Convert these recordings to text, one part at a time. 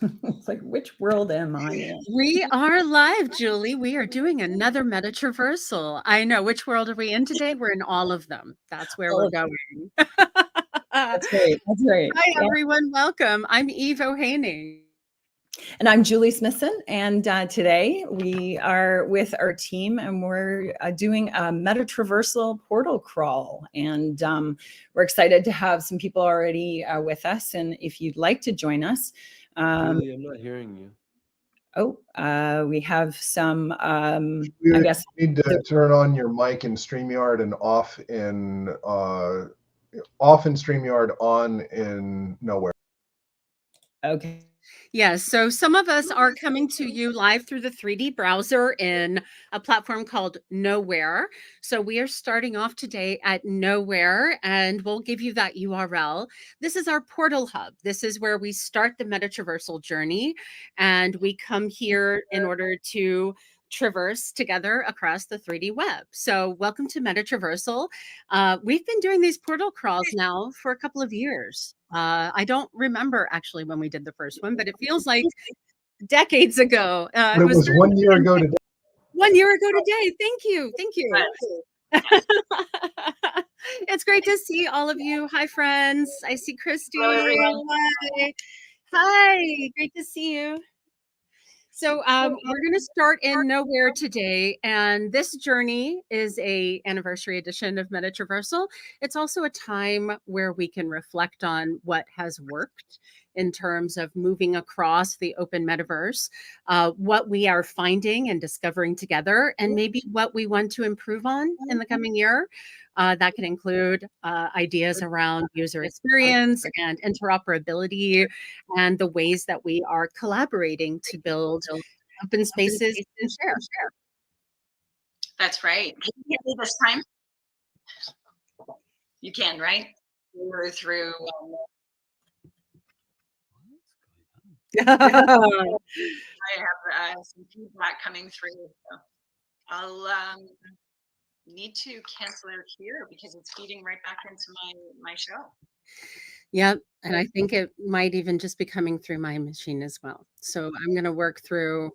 It's like, which world am I in? We are live, Julie. We are doing another meta-traversal. I know. Which world are we in today? We're in all of them. That's where All we're of them. going. That's great. That's great. Hi, Yeah. everyone. Welcome. I'm Eve O'Haney. And I'm Julie Smithson. And today we are with our team and we're doing a meta-traversal portal crawl. And we're excited to have some people already with us. And if you'd like to join us, Julie, I'm not hearing you. we have some, You I guess. need to turn on your mic in StreamYard and off in StreamYard, on in Nowhere. Okay. Yes. So some of us are coming to you live through the 3D browser in a platform called Nowhere. So we are starting off today at Nowhere, and we'll give you that URL. This is our portal hub. This is where we start the meta-traversal journey, and we come here in order to traverse together across the 3D web. So welcome to meta-traversal. We've been doing these portal crawls now for a couple of years. I don't remember actually when we did the first one, but it feels like decades ago. But it was 1 year ago today. 1 year ago today. Thank you. Thank you. It's great to see all of you. Hi, friends. I see Christy. Hello, Hi. Hi. Great to see you. So we're going to start in Nowhere today, and this journey is a anniversary edition of MetaTraversal. It's also a time where we can reflect on what has worked in terms of moving across the open metaverse, what we are finding and discovering together, and maybe what we want to improve on in the coming year. That can include ideas around user experience and interoperability and the ways that we are collaborating to build open spaces and share. That's right. Can you hear me this time? You can, right? We're through. I have some feedback coming through. So I'll need to cancel out here because it's feeding right back into my show. Yep. And I think it might even just be coming through my machine as well. So I'm going to work through.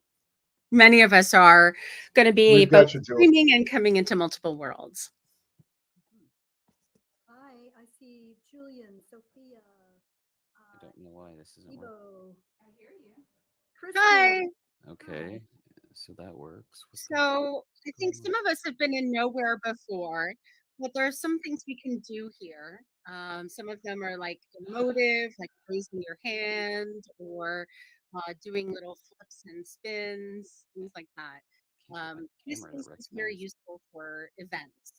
Many of us are going to be both streaming and coming into multiple worlds. Hi, I see Julian, Sophia. I don't know why this isn't working. I hear you. Hi. Okay, so that works. So I think some of us have been in Nowhere before, but there are some things we can do here. Some of them are like emotive, like raising your hand or doing little flips and spins, things like that. This is very useful for events,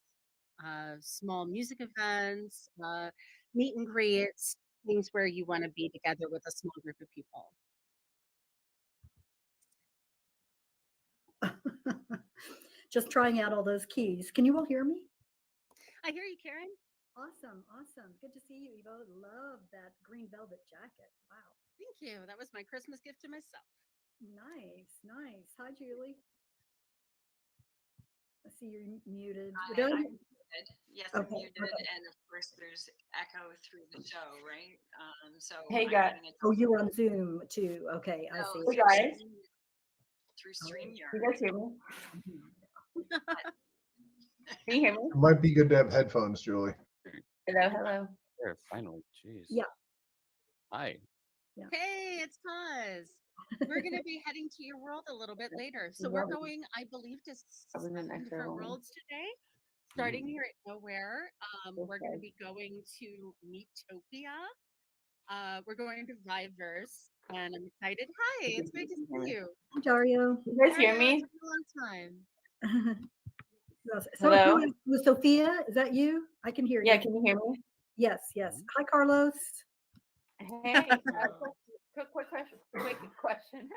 small music events, meet and greets, things where you want to be together with a small group of people. Just trying out all those keys. Can you all hear me? I hear you, Karen. Awesome. Good to see you, Evo. Love that green velvet jacket. Wow. Thank you. That was my Christmas gift to myself. Nice. Hi, Julie. I see you're muted. I'm muted. Yes, I'm muted. Okay. And of course, there's echo through the show, right? So hey guys. Oh, you're on Zoom too. Okay, I see. Hey guys. Through StreamYard. You guys hear me? Can you hear me? It might be good to have headphones, Julie. Hello. There, finally. Jeez. Yeah. Hi. Yeah. Hey, it's Puz. We're going to be heading to your world a little bit later. So we're going, I believe, to 7 different worlds today. Starting here at Nowhere, we're going to be going to Metopia. We're going to Viveverse, and I'm excited. Hi, it's great to see you. Hi, Dario. You guys hear me? It's been a long time. Hello? Was Sophia? Is that you? I can hear you. Yeah, can you hear me? Yes. Hi, Carlos. Hey, quick question.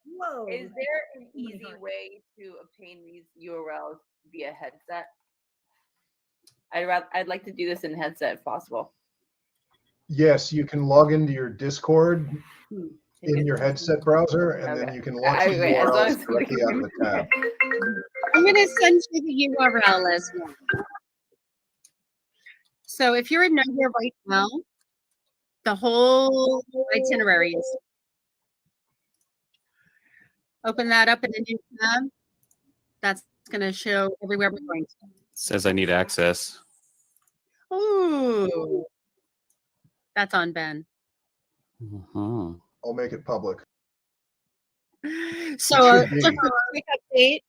Whoa. Is there an easy way to obtain these URLs via headset? I'd like to do this in headset if possible. Yes, you can log into your Discord in your headset browser, and then you can launch the URLs directly out of the tab. I'm going to send you the URL as well. So if you're in Nowhere right now, the whole itinerary is Open that up in a new tab. That's going to show everywhere we're going to. Says I need access. Ooh. That's on Ben. Uh-huh. I'll make it public. So should be. just a quick update.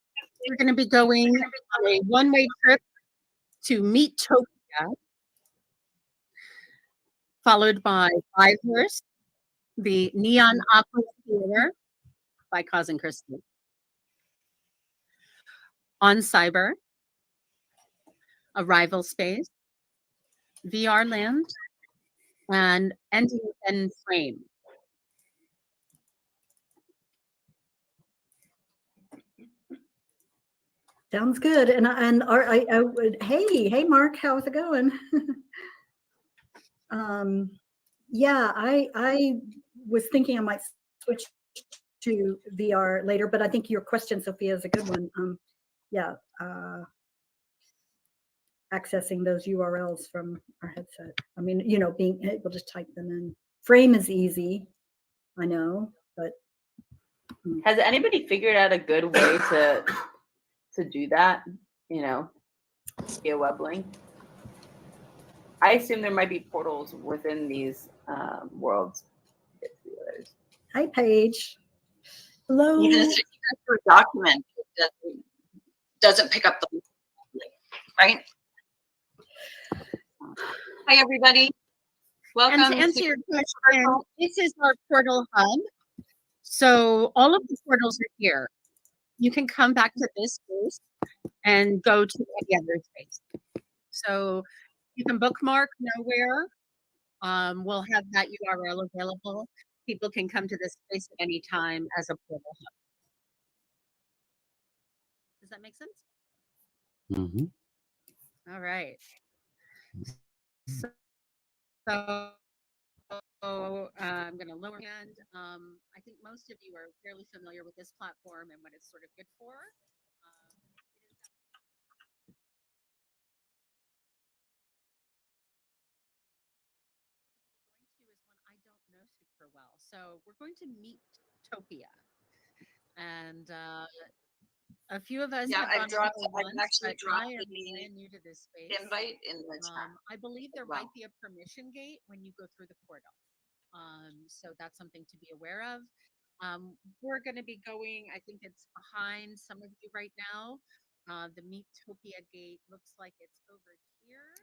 We're going to be going on a one-way trip to MetaTr, followed by Five Horse, the Neon Aqua Theater by Cause and Christie, On Cyber, Arrival Space, VR Land, and Ending in Frame. Sounds good. And I would, hey, Mark, how's it going? Yeah, I was thinking I might switch to VR later, but I think your question, Sophia, is a good one. Yeah, accessing those URLs from our headset. I mean, you know, being able to type them in. Frame is easy, I know, but Has anybody figured out a good way to do that? You know, via web link. I assume there might be portals within these worlds. hi, Paige. Hello. Even if it's a document, it doesn't pick up the link, right? Hi, everybody. Welcome. And to answer your question, this is our portal hub. So all of the portals are here. You can come back to this space and go to any other space. So you can bookmark nowhere. We'll have that URL available. People can come to this space at any time as a portal hub. Does that make sense? Mm-hmm. All right. So I'm going to lower hand. I think most of you are fairly familiar with this platform and what it's sort of good for. Is one I don't know super well. So we're going to MetaTr, and a few of us Yeah, have gone over I've once, actually but dropped I am the brand new to this space. invite in the chat. I believe there well. might be a permission gate when you go through the portal. So that's something to be aware of. We're going to be going, I think it's behind some of you right now. The MetaTr gate looks like it's over here.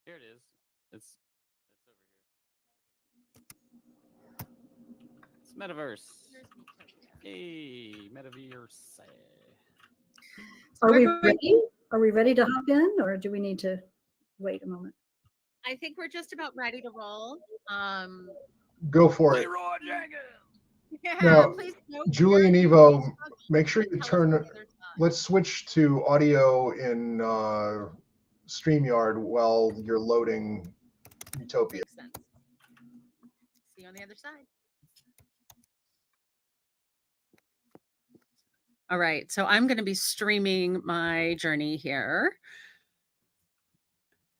Here it is. It's over here. It's Metaverse. Hey, Metaverse. Are we ready? Are we ready to hop in, or do we need to wait a moment? I think we're just about ready to roll. Go for it. Yeah, Now, please no, Julie and please Evo, talk make sure and you tell us turn. what the other side. Let's switch to audio in StreamYard while you're loading Utopia. Makes sense. See you on the other side. All right, so I'm going to be streaming my journey here.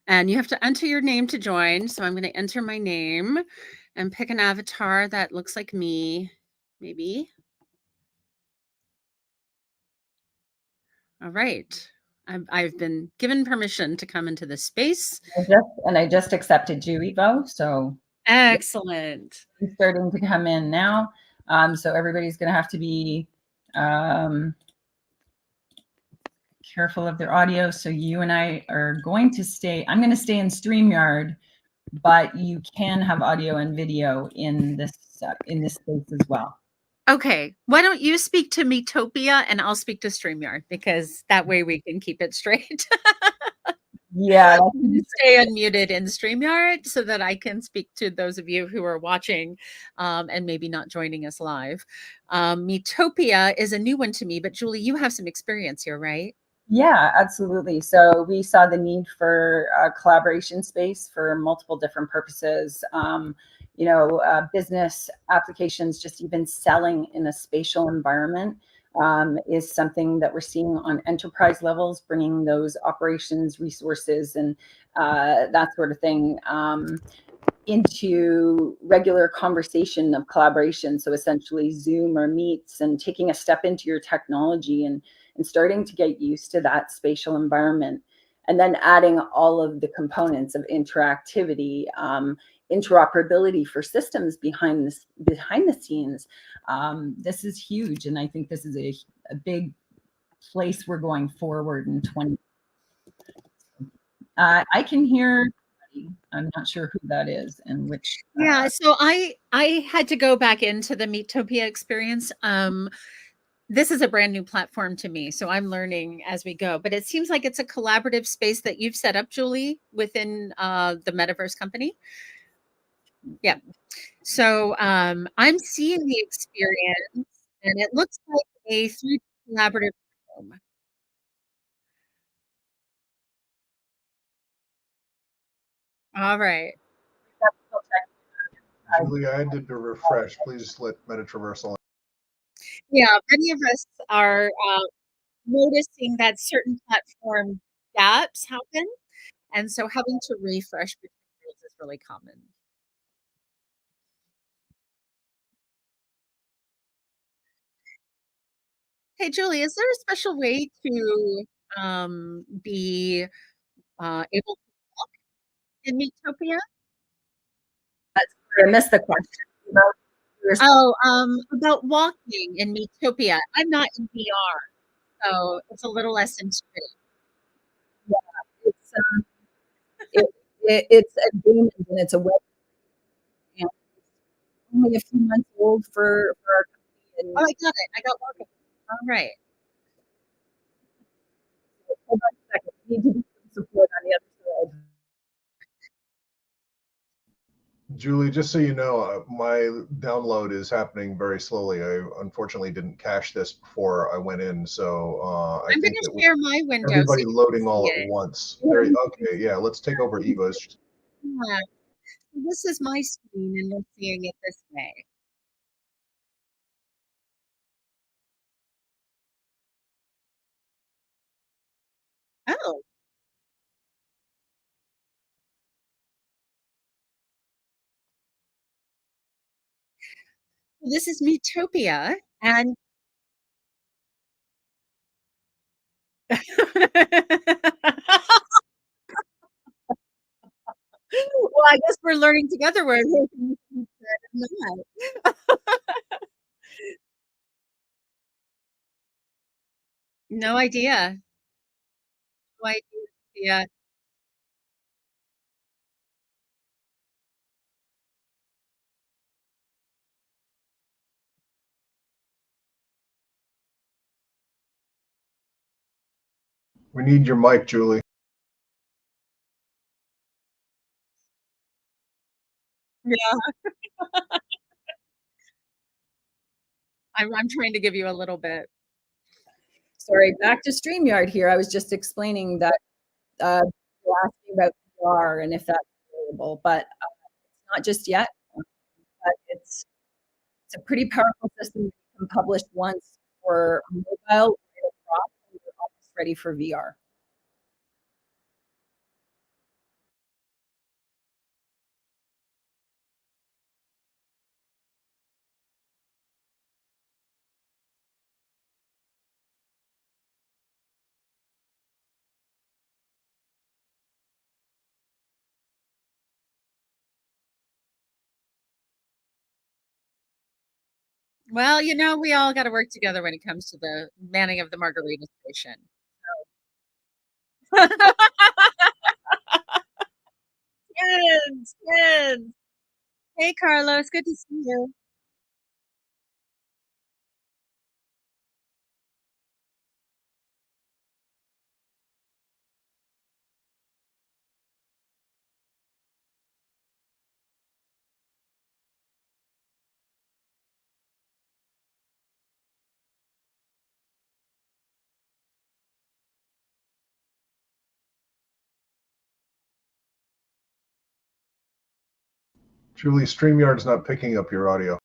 And you have to enter your name to join. So I'm going to enter my name and pick an avatar that looks like me, maybe. All right. I've been given permission to come into this space. I just accepted you, Evo. So excellent. It's starting to come in now. So everybody's going to have to be careful of their audio. So you and I are going to stay. I'm going to stay in StreamYard, but you can have audio and video in this space as well. Okay, why don't you speak to MetaTr and I'll speak to StreamYard, because that way we can keep it straight. Yeah. Stay unmuted in StreamYard so that I can speak to those of you who are watching and maybe not joining us live. MetaTr is a new one to me, but Julie, you have some experience here, right? Yeah, absolutely. So we saw the need for a collaboration space for multiple different purposes. Business applications, just even selling in a spatial environment is something that we're seeing on enterprise levels, bringing those operations, resources, and that sort of thing into regular conversation of collaboration. So essentially Zoom or Meets, and taking a step into your technology and starting to get used to that spatial environment. And then adding all of the components of interactivity, interoperability for systems behind the scenes. This is huge. And I think this is a big place we're going forward in 20. I can hear, I'm not sure who that is and which. Yeah, so I had to go back into the Meetopia experience. This is a brand new platform to me, so I'm learning as we go. But it seems like it's a collaborative space that you've set up, Julie, within the Metaverse company. Yeah. So I'm seeing the experience, and it looks like a 3D collaborative room. All right. Julie, I had to refresh. Please let MetaTraversal. Yeah, many of us are noticing that certain platform gaps happen, and so having to refresh between those is really common. Hey, Julie, is there a special way to be able to walk in Meetopia? I missed the question about Oh, about walking in Meetopia. I'm not in VR, so it's a little less intuitive. it's it's a game and it's a web, and only a few months old for our company. Oh, I got it. I got walking. All right. And hold on a second, we need to do some support on the other side. Julie, just so you know, my download is happening very slowly. I unfortunately didn't cache this before I went in, so I I'm going think to that share my window so everybody you can loading see all at it. once. Okay, yeah, let's take over Eva's. Yeah. So this is my screen, and we're seeing it this way. Oh, so this is Meetopia, and well, I guess we're learning together where things are said and not. No idea. No idea. Yeah. We need your mic, Julie. Yeah. I'm trying to give you a little bit. Sorry, back to StreamYard here. I was just explaining that you're asking about VR and if that's available, but it's not just yet. But it's a pretty powerful system. You can publish once for mobile right across, and you're almost ready for VR. Well, we all got to work together when it comes to the manning of the margarita station. Twins, twins. Hey, Carlos, good to see you. Julie, StreamYard's not picking up your audio.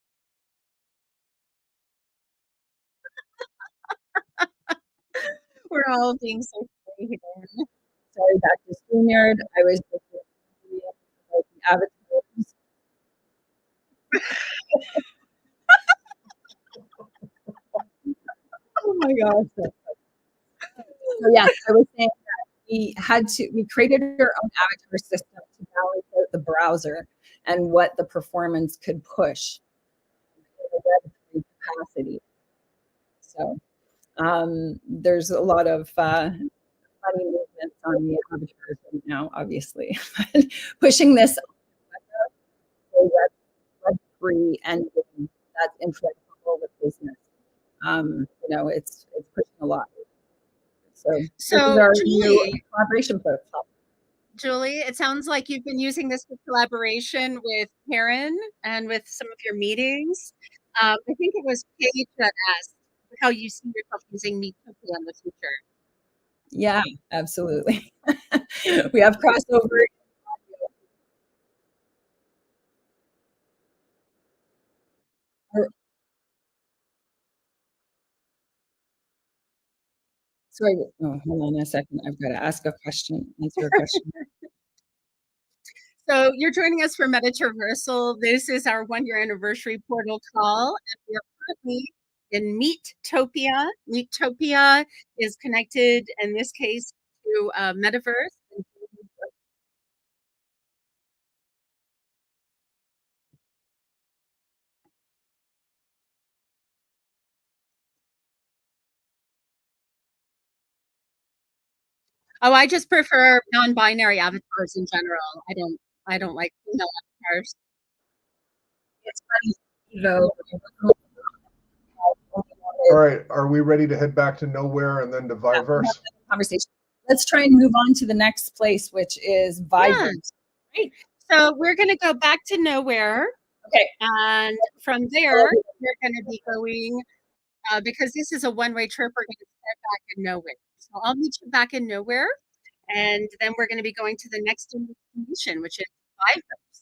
We're all being so silly here. Sorry, back to StreamYard. I was just about the avatars. Oh my gosh. So yes, I was saying that we created our own avatar system to balance out the browser and what the performance could push in the Web3 capacity. So there's a lot of funny movements on the avatars right now, obviously. Pushing this Web3 engine that's integral with business. It's pushing a lot. So this is our new collaboration platform. Julie, it sounds like you've been using this for collaboration with Karen and with some of your meetings. I think it was Paige that asked how you see yourself using MetaTr in the future. Yeah, absolutely. We have crossover. Sorry, hold on a second. I've got to ask a question, answer a question. So you're joining us for MetaTr Versal. This is our 1-year anniversary portal call, and we are currently in Meetopia. Meetopia is connected, in this case, to Metaverse. Oh, I just prefer non-binary avatars in general. I don't like female avatars. It's funny, though. All right, are we ready to head back to Nowhere and then to Viverse? Conversation. Let's try and move on to the next place, which is Viverse. Yeah. Right. So we're going to go back to Nowhere. Okay. And from there, we're going to be going, because this is a one-way trip, we're going to start back in Nowhere. So I'll meet you back in Nowhere. And then we're going to be going to the next destination, which is Viverse.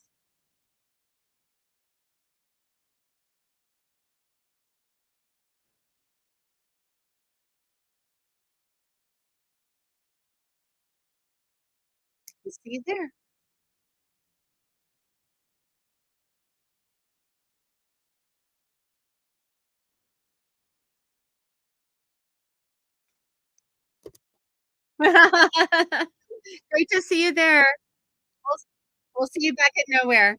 We'll see you there. Great to see you there. We'll see you back at Nowhere.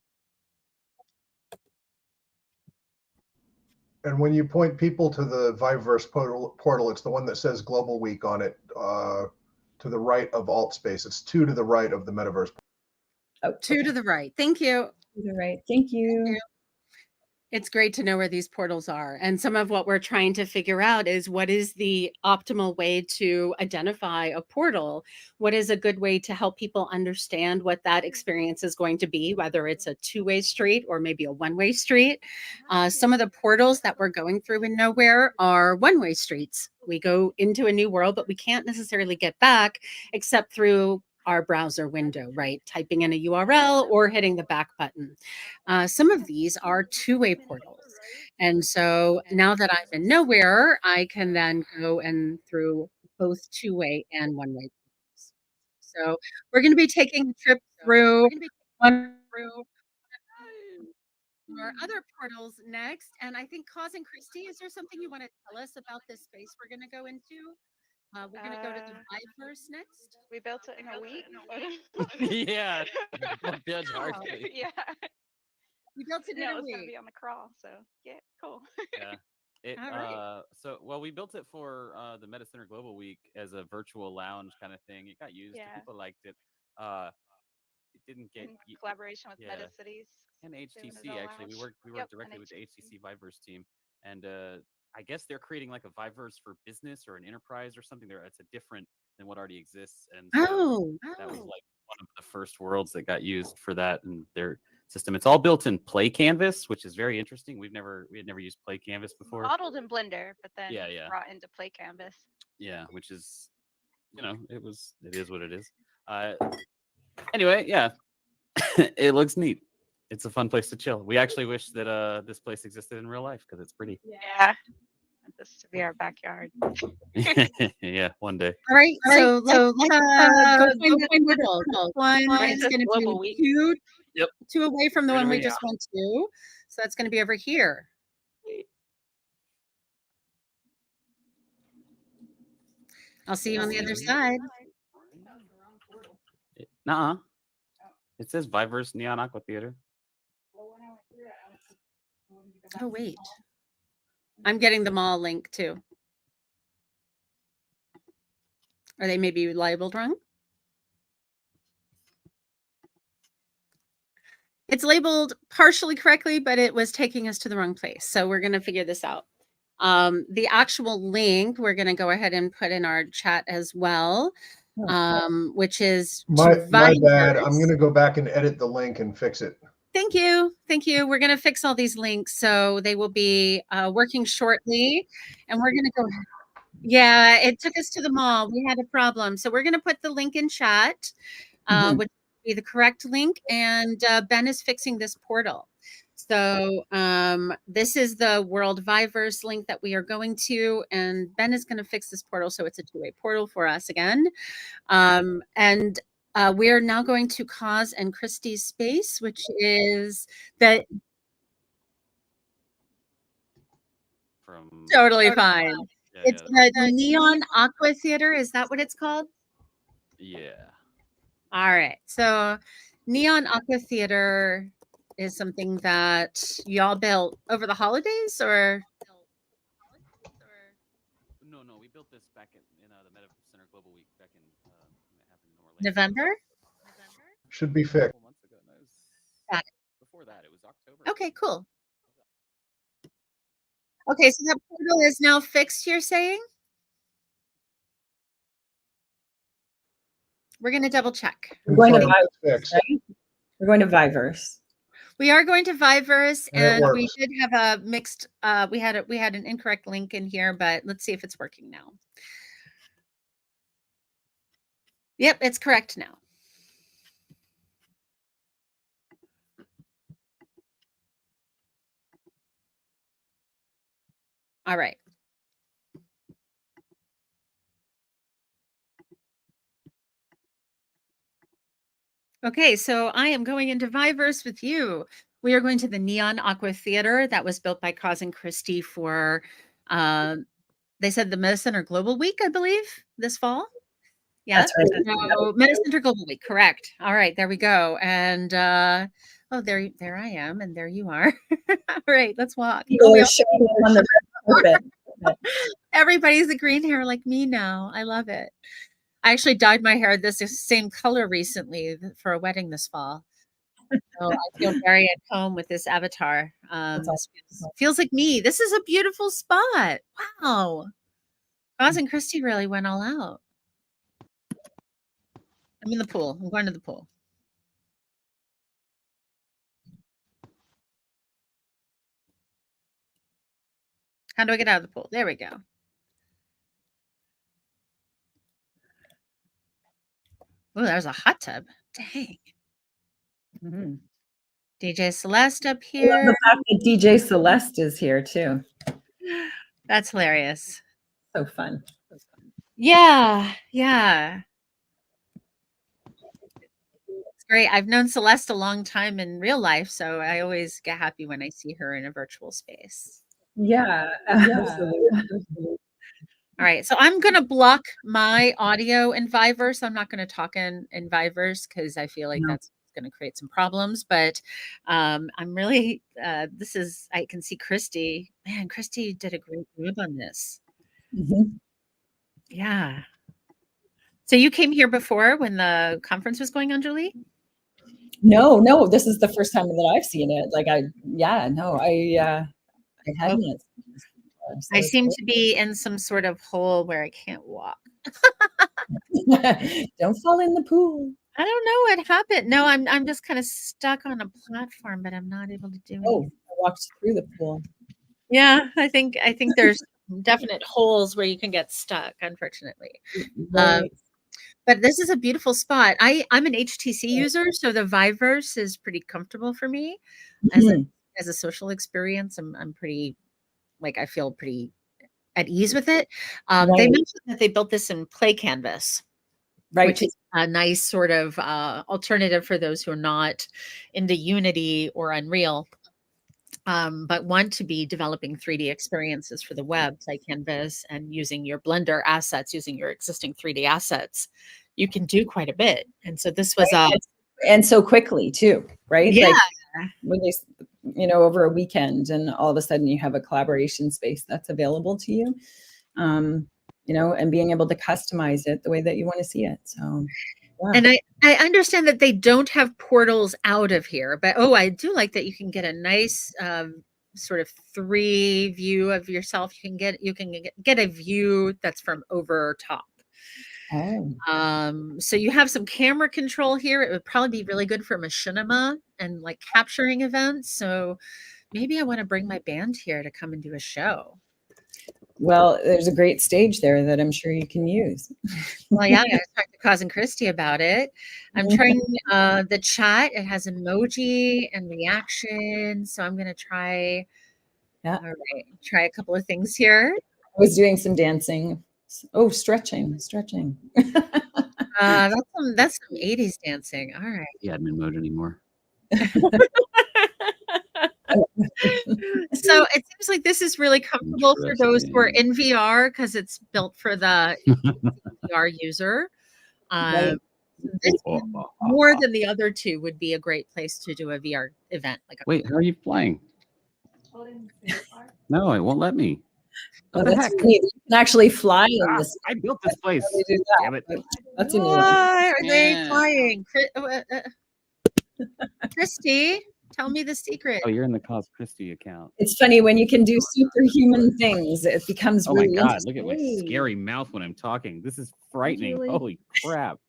And when you point people to the Viverse portal, it's the one that says Global Week on it, to the right of Altspace. It's 2 to the right of the Metaverse. Oh, 2 to the right. Thank you. To the right. Thank you. Thank you. It's great to know where these portals are. And some of what we're trying to figure out is what is the optimal way to identify a portal? What is a good way to help people understand what that experience is going to be, whether it's a two-way street or maybe a one-way street? Some of the portals that we're going through in Nowhere are one-way streets. We go into a new world, but we can't necessarily get back except through our browser window, right? Typing in a URL or hitting the back button. Some of these are two-way portals. And so now that I'm in Nowhere, I can then go and through both two-way and one-way portals. So we're going to be taking a trip through our other portals next. And I think Cause and Christy, is there something you want to tell us about this space we're going to go into? We're going to go to the Viverse next. We built it in a week. Yeah. Don't judge harshly. Yeah. We built it in a It's week. gonna be on the crawl, so yeah, cool. Yeah. All right. We built it for the MetaTr Global Week as a virtual lounge kind of thing. It got used. Yeah. People liked it. It didn't get In collaboration with MetaCities and doing HTC. it all Actually, we lounge. worked directly with the HTC Viverse team, and I guess they're creating like a Viverse for business or an enterprise or something. It's a different than what already exists, and so that was like one of the first worlds that got used for that and their system. It's all built in Play Canvas, which is very interesting. We had never used Play Canvas before. Modeled in Blender, but then Yeah. brought into Play Canvas. Yeah, which is, it is what it is. Anyway, yeah, it looks neat. it's a fun place to chill. We actually wish that this place existed in real life because it's pretty. Yeah. Want this to be our backyard. Yeah, one day. All right, so let's go find that portal. One Right, is this going to global be week. two away from the Right one we away. just went to. So that's going to be over here. I'll see you on the other side. Nuh-uh. It says Viverse Neon Aqua Theater. Oh, wait. I'm getting them all linked too. Are they maybe labeled wrong? It's labeled partially correctly, but it was taking us to the wrong place. So we're going to figure this out. The actual link, we're going to go ahead and put in our chat as well, which is My bad. Viverse. I'm going to go back and edit the link and fix it. Thank you. Thank you. We're going to fix all these links. So they will be working shortly. And we're going to go. Yeah, it took us to the mall. We had a problem. So we're going to put the link in chat, which will be the correct link. And Ben is fixing this portal. So this is the World Viverse link that we are going to. And Ben is going to fix this portal. So it's a two-way portal for us again. And we are now going to Cause and Christie's space, which is the totally fine. Yeah, it's the Neon Aqua Theater. Is that what it's called? Yeah. All right. So Neon Aqua Theater is something that y'all built over the holidays, or? No, we built this back in the MetaTr Global Week back in when it happened in Orlando. November? Should be fixed. A couple months ago. No, it was before that. It was October. Okay, cool. Okay, so that portal is now fixed, you're saying? We're going to double check. We're going to Viverse, right? We're going to Viverse. We are going to Viverse, and we did have a mixed. We had an incorrect link in here, but let's see if it's working now. Yep, it's correct now. All right. Okay, so I am going into Viverse with you. We are going to the Neon Aqua Theater that was built by Cause and Christie for, they said the MetaTr Global Week, I believe, this fall. Yeah, that's right. So, MetaTr Global Week, correct. All right, there we go. And oh, there I am, and there you are. All right, let's walk. People are showing up on the red carpet. Everybody's a green hair like me now. I love it. I actually dyed my hair this same color recently for a wedding this fall. So I feel very at home with this avatar. This feels like me. This is a beautiful spot. Wow. Cause and Christie really went all out. I'm in the pool. I'm going to the pool. How do I get out of the pool? There we go. Oh, there's a hot tub. Dang. Mm-hmm. DJ Celeste up here. I love the fact that DJ Celeste is here too. That's hilarious. So fun. Yeah, yeah. It's great. I've known Celeste a long time in real life, so I always get happy when I see her in a virtual space. Yeah, absolutely. All right, so I'm going to block my audio in Viverse. I'm not going to talk in Viverse because I feel like that's going to create some problems. But I'm really, I can see Christy. Man, Christy did a great job on this. Mm-hmm. Yeah. So you came here before when the conference was going on, Julie? No, this is the first time that I've seen it. Like I hadn't. So I seem to be in some sort of hole where I can't walk. Don't fall in the pool. I don't know what happened. No, I'm just kind of stuck on a platform, but I'm not able to do anything. Oh, I walked through the pool. Yeah, I think there's definite holes where you can get stuck, unfortunately. Right. But this is a beautiful spot. I'm an HTC user, so the Viveverse is pretty comfortable for me as a social experience. I'm pretty, like, I feel pretty at ease with it. They mentioned that they built this in Play Canvas, which is a nice sort of alternative for those who are not into Unity or Unreal, but want to be developing 3D experiences for the web. Play Canvas and using your Blender assets, using your existing 3D assets, you can do quite a bit. And so this was and so quickly too, right? Yeah. Like when they, you know, over a weekend, and all of a sudden you have a collaboration space that's available to you, you know, and being able to customize it the way that you want to see it. So, yeah. And I understand that they don't have portals out of here, but I do like that you can get a nice sort of 3 view of yourself. You can get a view that's from over top. So you have some camera control here. It would probably be really good for machinima and like capturing events. So maybe I want to bring my band here to come and do a show. Well, there's a great stage there that I'm sure you can use. Well, yeah, I talked to Cause and Christy about it. I'm trying the chat. It has emoji and reaction. So I'm going to try. Yeah. All right. Try a couple of things here. I was doing some dancing. Oh, stretching. That's some 80s dancing. All right. The admin mode anymore. So it seems like this is really comfortable for those who are in VR because it's built for the VR user. This more than the other two would be a great place to do a VR event. Wait, how are you flying? No, it won't let me. Oh, that's neat. You can actually fly in this. I built this place. Damn it. That's a new Why are they flying? Christy, tell me the secret. Oh, you're in the Cause Christy account. It's funny when you can do superhuman things, it becomes really my God, look at my scary mouth when I'm talking. This is frightening. Holy crap.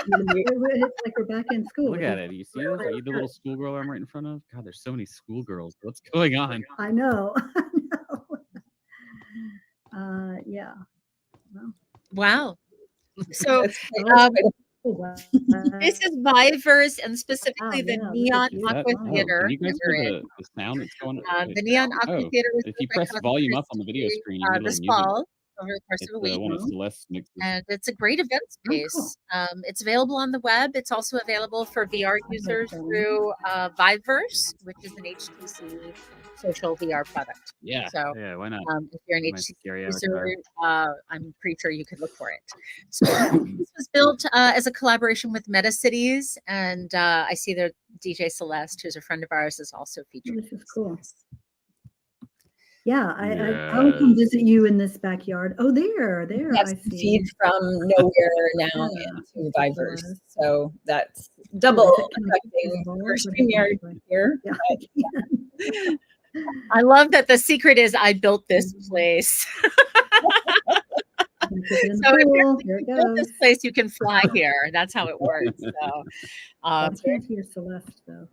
It's like we're back in school. Look at it. You see this? Are you the little schoolgirl I'm right in front of? God, there's so many schoolgirls. What's going on? I know. Yeah. Wow. So this is Viveverse, and specifically the Neon Aqua Theater. You guys hear the sound that's going on? The Neon Aqua Theater was if you press volume up on the video screen, you this fall over the course of a week. One of Celeste's mixes. And it's a great event space. It's available on the web. It's also available for VR users through Viveverse, which is an HTC social VR product. Yeah. So why not? If you're an HTC user, I'm pretty sure you could look for it. So this was built as a collaboration with MetaCities, and I see that DJ Celeste, who's a friend of ours, is also featured. This is cool. Yeah, I'll come visit you in this backyard. Oh, there. That's I see. feed from nowhere now into Viveverse. So that's double affecting our StreamYard here. Yeah. I love that the secret is I built this place. So if you built this place, you can fly here. That's how it works. So I can't hear Celeste though.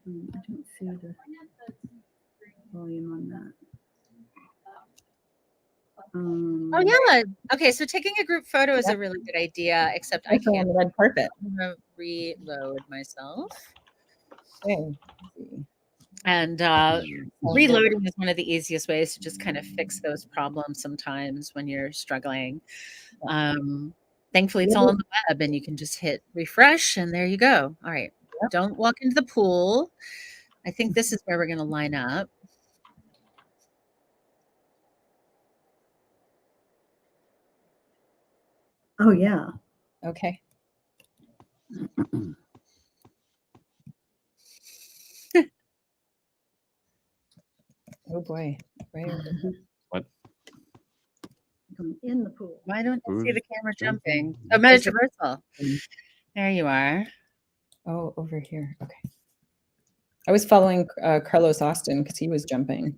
I don't see the volume on that. Oh yeah. Okay, so taking a group photo is a really good idea, except I can't. On the red carpet. I'm gonna reload myself. Okay. And reloading is one of the easiest ways to just kind of fix those problems sometimes when you're struggling. Thankfully, it's all on the web, and you can just hit refresh, and there you go. All right. Don't walk into the pool. I think this is where we're going to line up. Oh, yeah. Okay. Oh boy. Right. What? I'm in the pool. Why don't you see the camera jumping? Oh, MetaTr. There you are. Oh, over here. Okay. I was following Carlos Austin because he was jumping.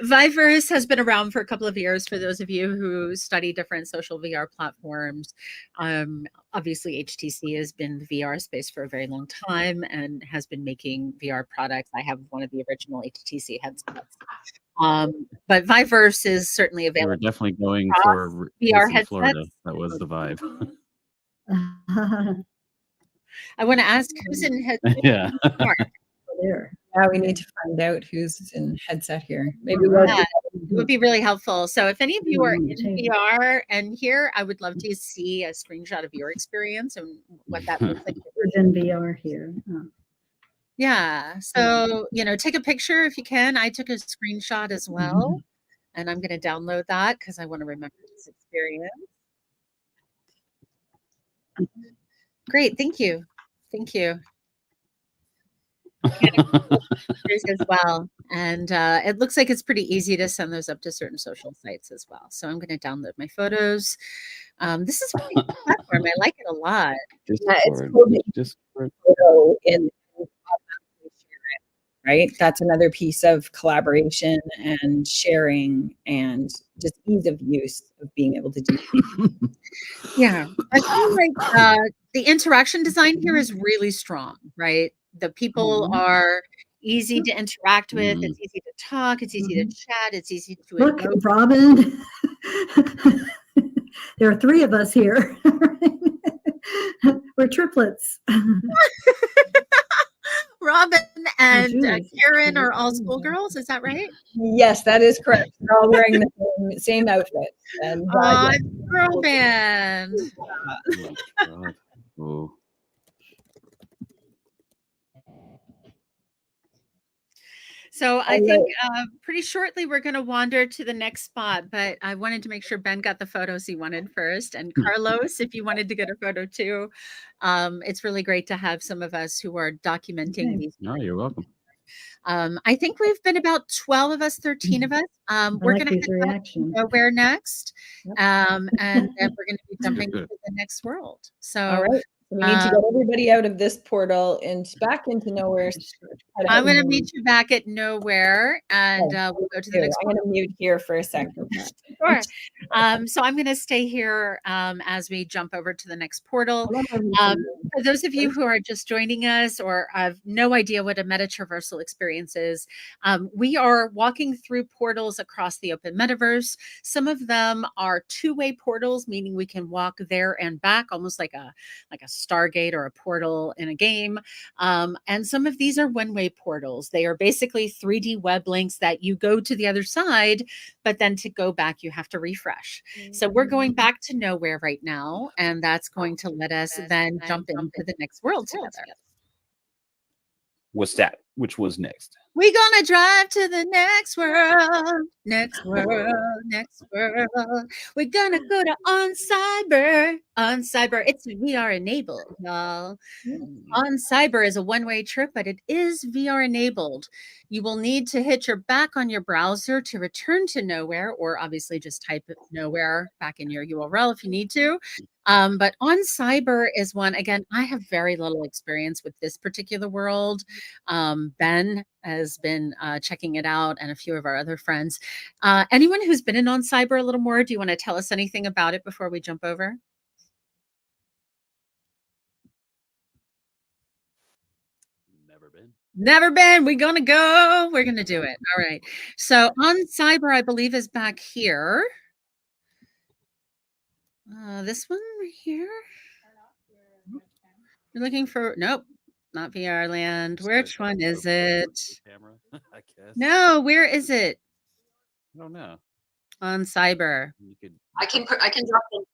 Viveverse has been around for a couple of years for those of you who study different social VR platforms. Obviously, HTC has been the VR space for a very long time and has been making VR products. I have one of the original HTC headsets. But Viveverse is certainly We available. were definitely going across for VR in Florida. headsets. That was the vibe. I want to ask who's in headset. Yeah. There. Yeah, we need to find out who's in headset here. Maybe All right. Yeah, it would be really helpful. So if any of you are On the in table. VR and here, I would love to see a screenshot of your experience and what that looks like. Who's in VR here? Oh. Yeah. So, take a picture if you can. I took a screenshot as well, and I'm going to download that because I want to remember this experience. Great. Thank you. Thank you. As well. And it looks like it's pretty easy to send those up to certain social sites as well. So I'm going to download my photos. This is a really good platform. I like it a lot. Yeah, it's cool that you photo in right? That's another piece of collaboration and sharing and just ease of use of being able to do. Yeah, I feel like the interaction design here is really strong, right? The people are easy to interact with. It's easy to talk. It's easy to chat. It's easy to Look, emote. Robin. There are 3 of us here. We're triplets. Robin and Julie. Karen are all schoolgirls. Is that right? Yes, that is correct. They're all wearing the same outfit. And yeah. Girl band. Oh my God. Oh. So I think pretty shortly we're going to wander to the next spot, but I wanted to make sure Ben got the photos he wanted first. And Carlos, if you wanted to get a photo too, it's really great to have some of us who are documenting these. No, you're welcome. I think we've been about 12 of us, 13 of us. We're like going to these head reactions. nowhere next, and then we're going to be jumping into the next world. So all right. We need to get everybody out of this portal and back into nowhere. I'm going to meet you back at nowhere, and we'll go to the next one. I'm going to mute here for a second. Sure. So I'm going to stay here as we jump over to the next portal. For those of you who are just joining us or have no idea what a meta-traversal experience is, we are walking through portals across the open metaverse. Some of them are two-way portals, meaning we can walk there and back, almost like a Stargate or a portal in a game. And some of these are one-way portals. They are basically 3D web links that you go to the other side, but then to go back, you have to refresh. So we're going back to nowhere right now, and that's going to let us then jump into the next world together. What's that? Which was next? We're gonna drive to the next world, next world, next world. We're gonna go to On Cyber. It's VR enabled, y'all. On Cyber is a one-way trip, but it is VR enabled. You will need to hit your back on your browser to return to nowhere, or obviously just type nowhere back in your URL if you need to. But On Cyber is one, again, I have very little experience with this particular world. Ben has been checking it out, and a few of our other friends. Anyone who's been in On Cyber a little more, do you want to tell us anything about it before we jump over? Never been. We're going to go. We're going to do it. All right. So On Cyber, I believe, is back here. This one right here. You're looking for, nope, not VR Land. Which one is it? Camera, I guess. No, where is it? I don't know. On Cyber. I can drop it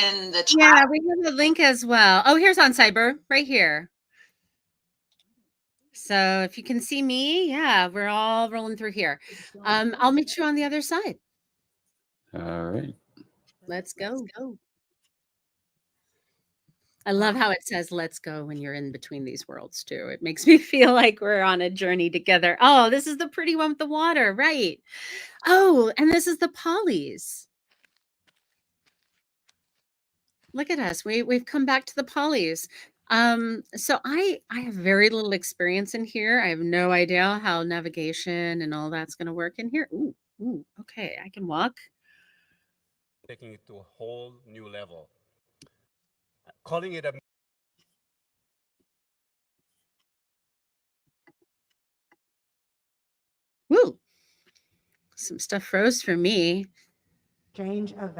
in the chat. Yeah, we have the link as well. Oh, here's On Cyber right here. So if you can see me, yeah, we're all rolling through here. I'll meet you on the other side. All right. Let's go. I love how it says let's go when you're in between these worlds too. It makes me feel like we're on a journey together. Oh, this is the pretty one with the water, right? Oh, and this is the polys. Look at us. We've come back to the polys. So I have very little experience in here. I have no idea how navigation and all that's going to work in here. Ooh, okay, I can walk. Taking it to a whole new level. Calling it a Woo. Some stuff froze for me. Exchange of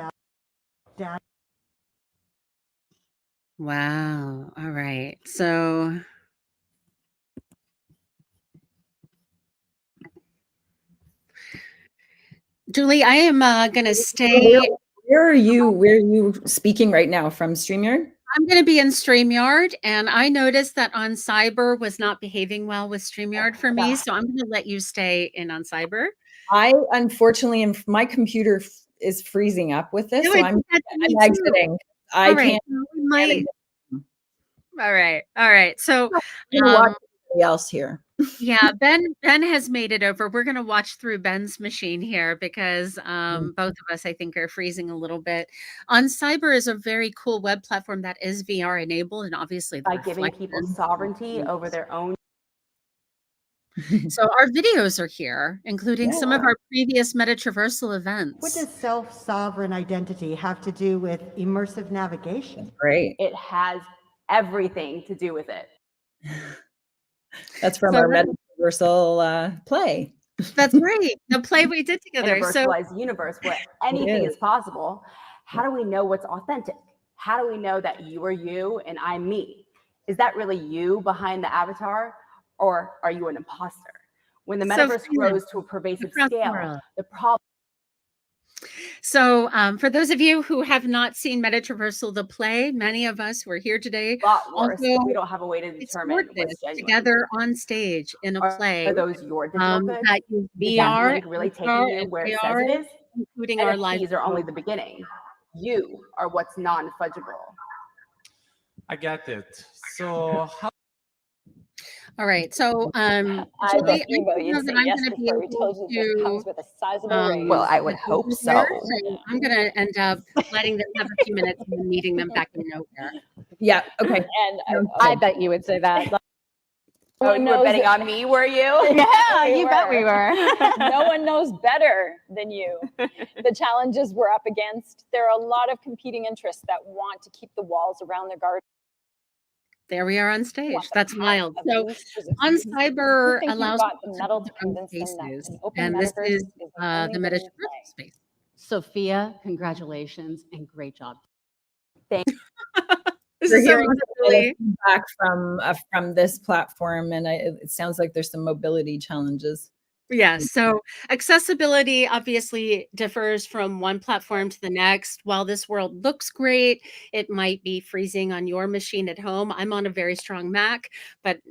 data. Wow. All right. So Julie, I am going to stay. Where are you speaking right now from StreamYard? I'm going to be in StreamYard, and I noticed that on Cyber was not behaving well with StreamYard for me, so I'm going to let you stay in on Cyber. I unfortunately my computer is freezing up with this, so I'm exiting. I can't. All right. So watch somebody else here. Yeah, Ben has made it over. We're going to watch through Ben's machine here because both of us, I think, are freezing a little bit. On Cyber is a very cool web platform that is VR enabled, and obviously by giving people sovereignty over their own. So our videos are here, including some of our previous MetaTraversal events. What does self-sovereign identity have to do with immersive navigation? Great. It has everything to do with it. That's from our MetaTraversal play. That's right. The play we did together. In a virtualized universe where anything is possible. How do we know what's authentic? How do we know that you are you and I'm me? Is that really you behind the avatar, or are you an imposter? When the metaverse grows to a pervasive scale, the problem. So for those of you who have not seen MetaTraversal the play, many of us who are here today, a lot worse. We don't have a way to determine what's genuine. Together on stage in a play. Are those your digital goods? That use VR, really taking you where it says it is? Including our live. NFTs are only the beginning. You are what's non-fungible. I get it. So how? All right, so I bet you you'd say yes before we told you that it comes with a sizable raise. Well, I would hope so. I'm going to end up letting them have a few minutes and then meeting them back in nowhere. Yeah, okay. And I bet you would say that. Oh, you were betting on me, were you? Yeah, you bet we were. No one knows better than you the challenges we're up against. There are a lot of competing interests that want to keep the walls around their garden. There we are on stage. That's wild. So on Cyber allows the metal to convince them that an open and this metaverse is the the MetaTraversal space. Sophia, congratulations and great job. Thanks. We're hearing feedback from this platform, and it sounds like there's some mobility challenges. Yeah, so accessibility obviously differs from one platform to the next. While this world looks great, it might be freezing on your machine at home. I'm on a very strong Mac, but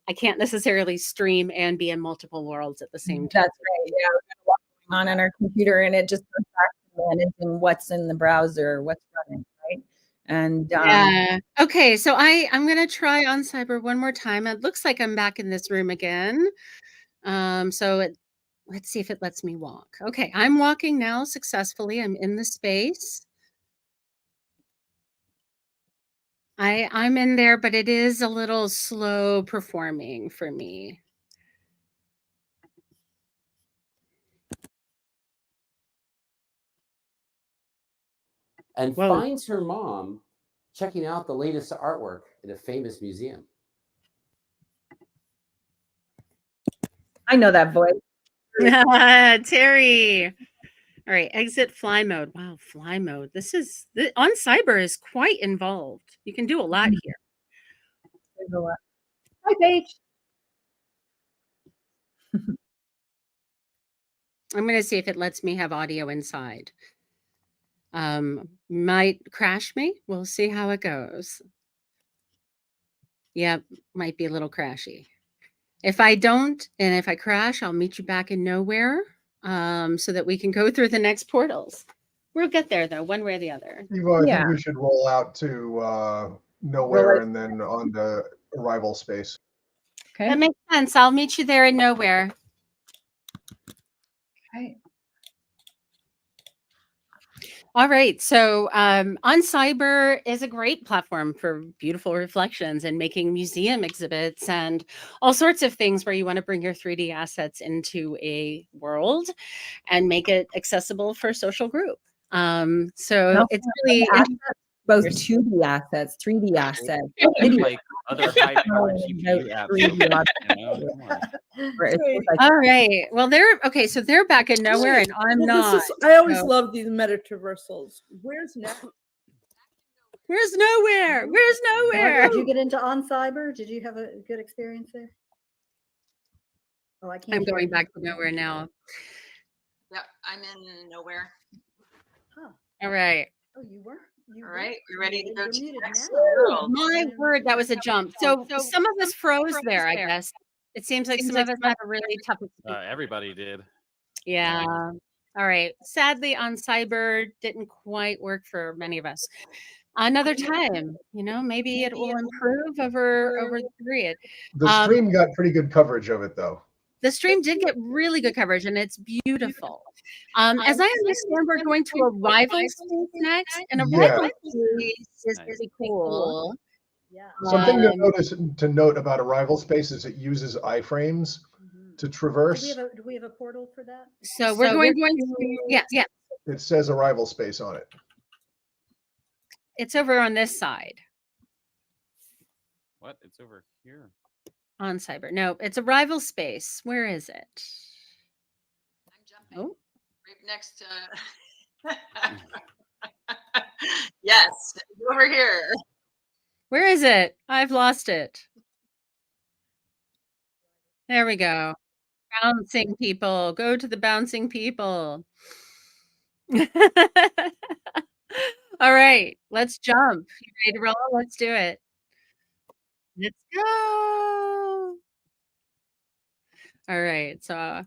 I can't necessarily stream and be in multiple worlds at the same time. That's right. Yeah, we're going to walk on our computer, and it just goes back to managing what's in the browser, what's running, right? And yeah. Okay, so I'm going to try on Cyber one more time. It looks like I'm back in this room again. Let's see if it lets me walk. Okay, I'm walking now successfully. I'm in the space. I'm in there, but it is a little slow performing for me. And finds her mom checking out the latest artwork in a famous museum. I know that voice. Terry. All right, exit fly mode. Wow, fly mode. On Cyber is quite involved. You can do a lot here. There's a lot. Hi, Paige. I'm going to see if it lets me have audio inside. Might crash me. We'll see how it goes. Yep, might be a little crashy. If I don't, and if I crash, I'll meet you back in nowhere so that we can go through the next portals. We'll get there, though, one way or the other. Eva, I think we should roll out to nowhere and then on to arrival space. Okay. That makes sense. I'll meet you there in nowhere. Okay. All right. So on Cyber is a great platform for beautiful reflections and making museum exhibits and all sorts of things where you want to bring your 3D assets into a world and make it accessible for social group. It's really both 2D assets, 3D assets, And video. like other high-powered GPU apps. 3D You know, come on. All right. Well, okay. So they're back in nowhere, and I'm not. I always so. love these meta traversals. Where's next? Where's nowhere? Where's nowhere? Did you get into OnCyber? Did you have a good experience there? Oh, I can't. I'm going back to nowhere now. Yep, I'm in nowhere. Huh. All right. Oh, you were? All right, we ready to go to the next now. world? My word, that was a jump. So some of us froze there, I guess. It seems like some of us had a really tough experience. Everybody did. Yeah. All right. Sadly, OnCyber didn't quite work for many of us. Another time, maybe it will improve over the period. The stream got pretty good coverage of it, though. The stream did get really good coverage, and it's beautiful. As I understand, we're going to a rival space next, and a rival space is pretty cool. Yeah. Something to note about Arrival Space is it uses iframes to traverse. Do we have a portal for that? So we're going to yes. It says Arrival Space on it. It's over on this side. What? It's over here. OnCyber. No, it's a rival space. Where is it? I'm jumping. Oh. Right next to. Yes, over here. Where is it? I've lost it. There we go. Bouncing people. Go to the bouncing people. All right, let's jump. You ready to roll? Let's do it. Let's go. All right, so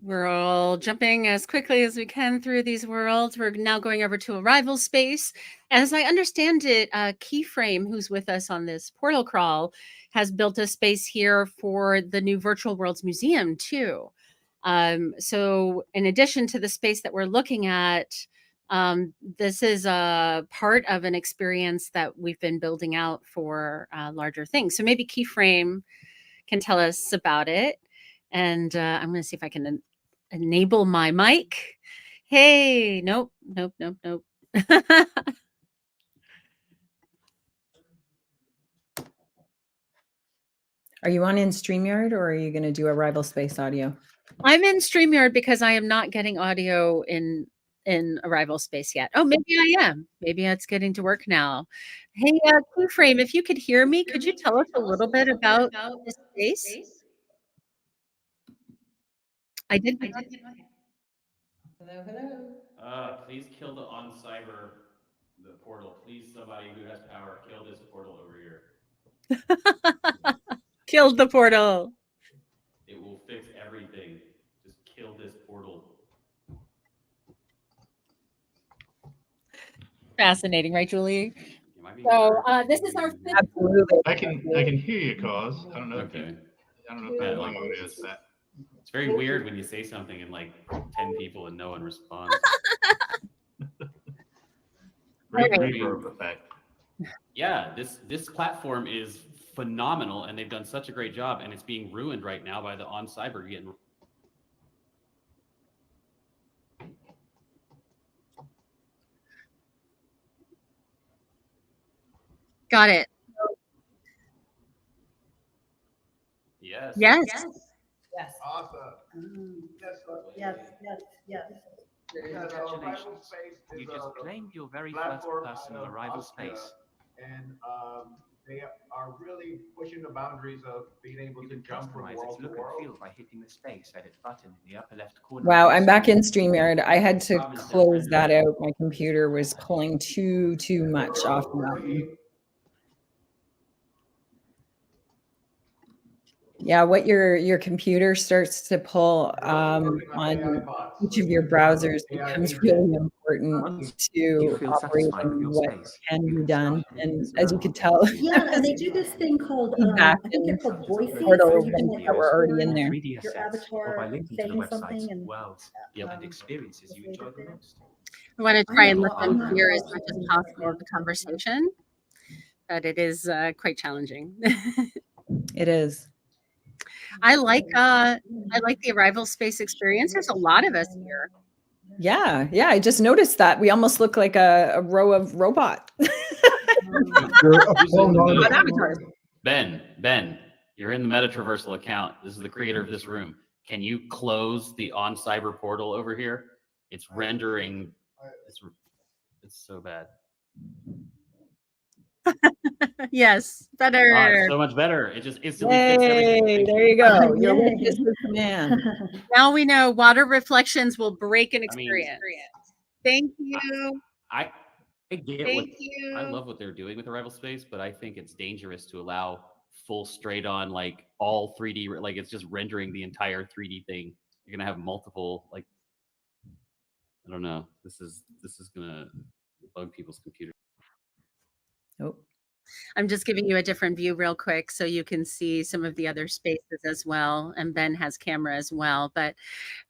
we're all jumping as quickly as we can through these worlds. We're now going over to Arrival Space. As I understand it, Keyframe, who's with us on this portal crawl, has built a space here for the new Virtual Worlds Museum too. So in addition to the space that we're looking at, this is a part of an experience that we've been building out for larger things. So maybe Keyframe can tell us about it. And I'm going to see if I can enable my mic. Hey, nope. Are you on in StreamYard, or are you going to do Arrival Space audio? I'm in StreamYard because I am not getting audio in Arrival Space yet. Oh, maybe I am. Maybe it's getting to work now. Hey, Keyframe, if you could hear me, could you tell us a little bit about this space? I did. Hello. Please kill the OnCyber, the portal. Please, somebody who has power, kill this portal over here. Killed the portal. It will fix everything. Just kill this portal. Fascinating, right, Julie? So this is our absolutely. I can hear you, Cause. I don't know if you, I don't know if that language is that. It's very weird when you say something and like 10 people and no one responds. Reverb effect. Yeah, this platform is phenomenal, and they've done such a great job, and it's being ruined right now by the OnCyber getting. Got it. Yes. Yes. Yes. Awesome. Yes. Congratulations. You just claimed your very first personal Arrival Space. And they are really pushing the boundaries of being able to jump from Customize world its to look and world. feel by hitting the Space Edit button in the upper left corner. Wow, I'm back in StreamYard. I had to close that out. My computer was pulling too much off the mountain. Yeah, what your computer starts to pull on each of your browsers becomes really important to operating what can be done. And as you could tell, Yeah, and they do this thing called I think they're called voices. portal You can links that were already in there. your avatar saying something and and experiences you enjoy the most. I want to try and let them hear as much as possible of the conversation, but it is quite challenging. It is. I like the Arrival Space experience. There's a lot of us here. Yeah, I just noticed that we almost look like a row of robot You're a Who's clone in the on Meta- avatars. Ben, you're in the MetaTraversal account. This is the creator of this room. Can you close the on cyber portal over here? It's rendering. It's so bad. Yes, better. So much better. It just instantly fixed everything. Yay, Thank there you go. Your witness is the man. Now we know water reflections will break an I mean, experience. Thank you. I get what Thank you. I love what they're doing with Arrival Space, but I think it's dangerous to allow full straight on like all 3D, like it's just rendering the entire 3D thing. You're gonna have multiple like I don't know. This is gonna bug people's computers. Oh. I'm just giving you a different view real quick so you can see some of the other spaces as well. And Ben has camera as well. But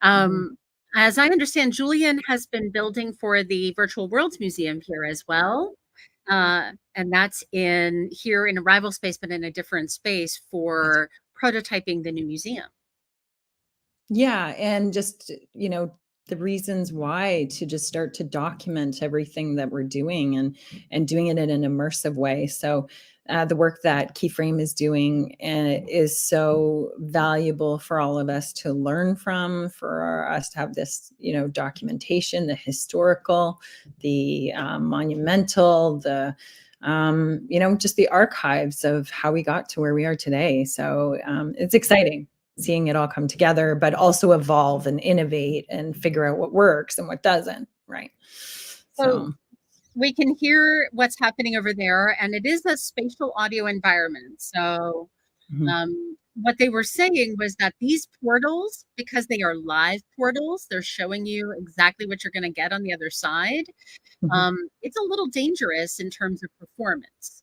as I understand, Julian has been building for the Virtual Worlds Museum here as well. And that's here in Arrival Space, but in a different space for prototyping the new museum. Yeah, and just, the reasons why to just start to document everything that we're doing and doing it in an immersive way. So the work that Keyframe is doing is so valuable for all of us to learn from, for us to have this, documentation, the historical, the monumental, the just the archives of how we got to where we are today. So it's exciting seeing it all come together, but also evolve and innovate and figure out what works and what doesn't, right? So we can hear what's happening over there, and it is a spatial audio environment. So what they were saying was that these portals, because they are live portals, they're showing you exactly what you're going to get on the other side. It's a little dangerous in terms of performance.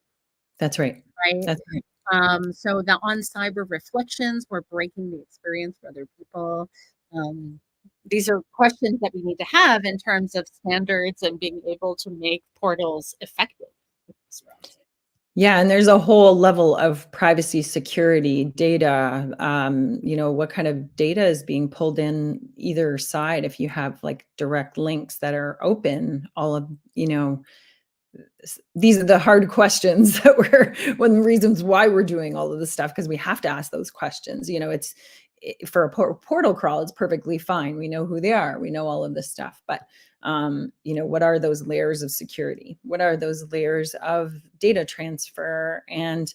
That's right. Right. That's right. So the on cyber reflections, we're breaking the experience for other people. These are questions that we need to have in terms of standards and being able to make portals effective. Yeah, and there's a whole level of privacy, security, data, what kind of data is being pulled in either side. If you have like direct links that are open, all of, these are the hard questions that one of the reasons why we're doing all of this stuff, because we have to ask those questions. For a portal crawl, it's perfectly fine. We know who they are. We know all of this stuff. But, what are those layers of security? What are those layers of data transfer and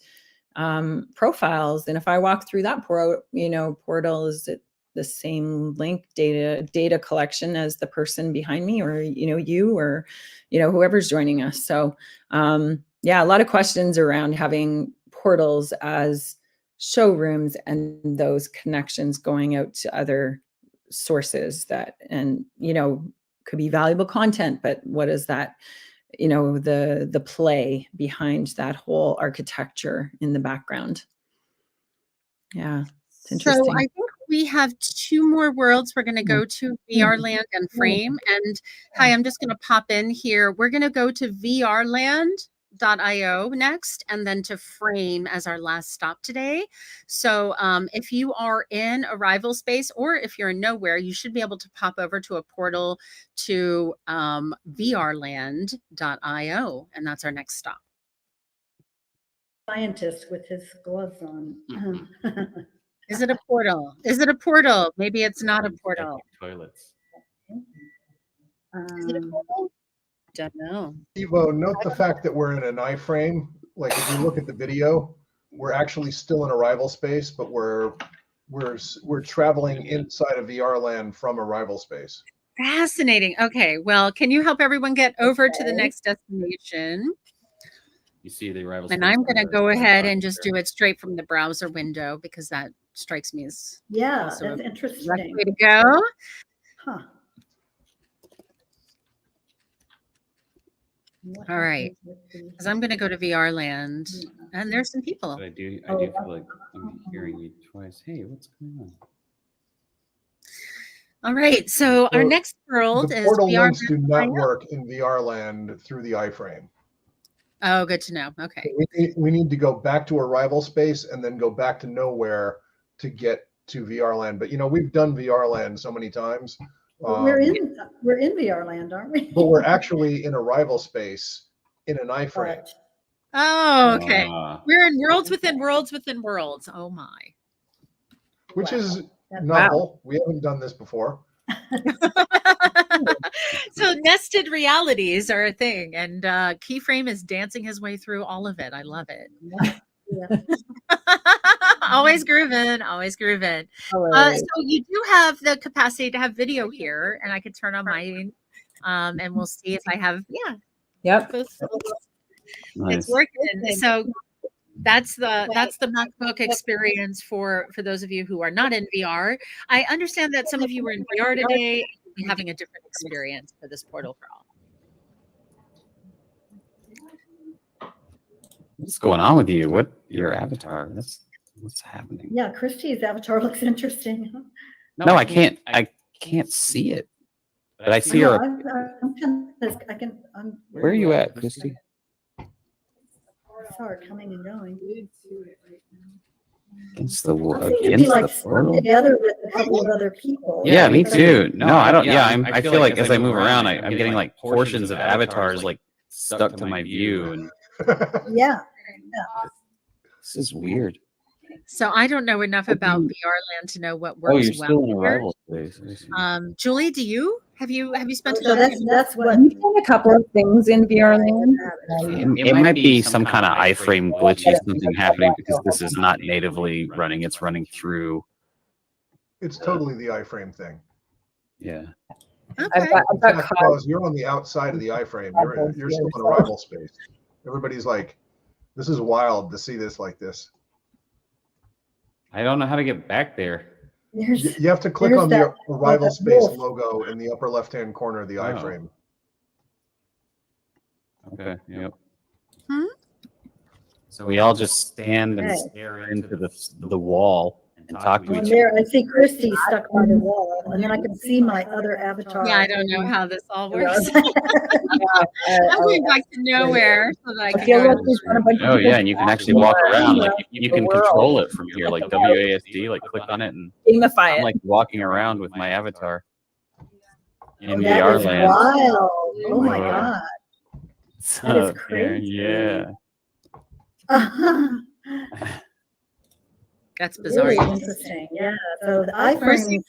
profiles? And if I walk through that portal, is it the same link data collection as the person behind me, or you, or whoever's joining us? So yeah, a lot of questions around having portals as showrooms and those connections going out to other sources that could be valuable content, but what is that, the play behind that whole architecture in the background? Yeah, it's interesting. So I think we have 2 more worlds. We're going to go to VR Land and Frame. And hi, I'm just going to pop in here. We're going to go to vrland.io next, and then to Frame as our last stop today. So if you are in Arrival Space, or if you're in Nowhere, you should be able to pop over to a portal to vrland.io, and that's our next stop. Scientist with his gloves on. Is it a portal? Is it a portal? Maybe it's not a portal. Toilets. Is it a portal? Don't know. Evo, note the fact that we're in an iframe. Like if you look at the video, we're actually still in Arrival Space, but we're traveling inside of VR Land from Arrival Space. Fascinating. Okay, well, can you help everyone get over to the next destination? You see the Arrival And Space I'm going to there. go ahead and just do it straight from the browser window, because that strikes me as that's a interesting. direct way to go. Huh. All right, because I'm going to go to VR Land, and there's some people. But I do feel like I'm hearing you twice. Hey, what's going on? All right, so our next world the is portal VR links do not Land. work in VR Land through the iframe. Oh, good to know. Okay. We need to go back to Arrival Space and then go back to Nowhere to get to VR Land. But we've done VR Land so many times. We're in VR Land, aren't we? But we're actually in Arrival Space in an iframe. Oh, okay. Ah. We're in worlds within worlds within worlds. Oh my. Which is That's novel. We haven't done this before. So nested realities are a thing, and Keyframe is dancing his way through all of it. I love it. Always grooving, always grooving. So you do have the capacity to have video here, and I could turn on mine, and we'll see if I have. Yeah. Yep. Nice. It's working. So that's the MacBook experience for those of you who are not in VR. I understand that some of you were in VR today. You'll be having a different experience for this portal crawl. What's going on with you? What your avatar? What's happening? Yeah, Christy's avatar looks interesting. Huh? No, I can't. I can't see it. But I see No, her. Where are you at, Christy? I saw her coming and going. Against the wall. I seem to be Against like the stuck portal. together with a couple of other people. Yeah, me too. No, I don't. Yeah, I feel like as I move around, I'm getting like portions of avatars like stuck to my view, and Yeah. this is weird. So I don't know enough about VR land to know what works Oh, you're well still in here. arrival space. Julie, do you have you spent So that's what We've done a couple of things in VR land. It might be some kind of iframe glitchy something happening because this is not natively running. It's running through. It's totally the iframe thing. Yeah. Okay. In fact, Claus, you're on the outside of the iframe. You're still in arrival space. Everybody's like, this is wild to see this like this. I don't know how to get back there. You have to click on the arrival space logo in the upper left-hand corner of the iframe. Okay. Yep. So we all just stand and stare into the wall and talk to each other. There, I see Christy stuck by the wall, and then I can see my other avatar. Yeah, I don't know how this all works. I'm going back to nowhere so that I can go. Oh yeah, and you can actually walk around. Like you can control it from here, like WASD. Like click on it and gamify it. I'm like walking around with my avatar in That VR is land. wild. Oh my god. That is So, crazy. yeah. That's bizarre. Really interesting. Yeah. So the iframe.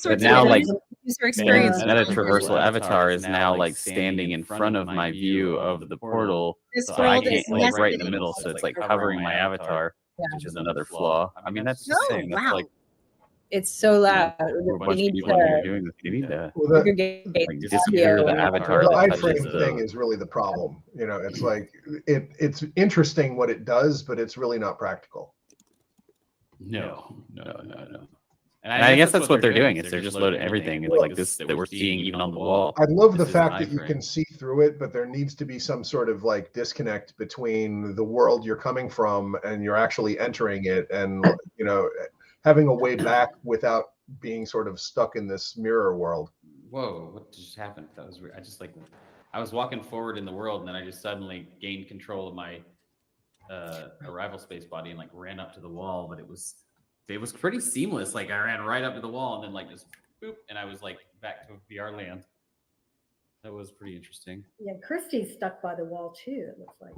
But now, like, user experience. MetaTraversal avatar is now like standing in front of my view of the portal. This So I world is can't like right in the nested. middle, so it's like covering my avatar, which is another flaw. I mean, that's just saying. That's like It's so loud. we're a We bunch of need people in here to doing this. You need to segregate like disappear the avatar The that touches iframe thing the. is really the problem. You know, it's like it's interesting what it does, but it's really not practical. No. And I guess that's what they're doing. Is they're just loading everything. It's like this that we're seeing even on the wall. I love the This is an fact that you iframe. can see through it, but there needs to be some sort of like disconnect between the world you're coming from and you're actually entering it, and you know, having a way back without being sort of stuck in this mirror world. Whoa! What just happened? That was weird. I was walking forward in the world, and then I just suddenly gained control of my arrival space body and like ran up to the wall. But it was pretty seamless. Like I ran right up to the wall and then like just boop, and I was like back to VR land. That was pretty interesting. Yeah, Christy's stuck by the wall too. It looks like.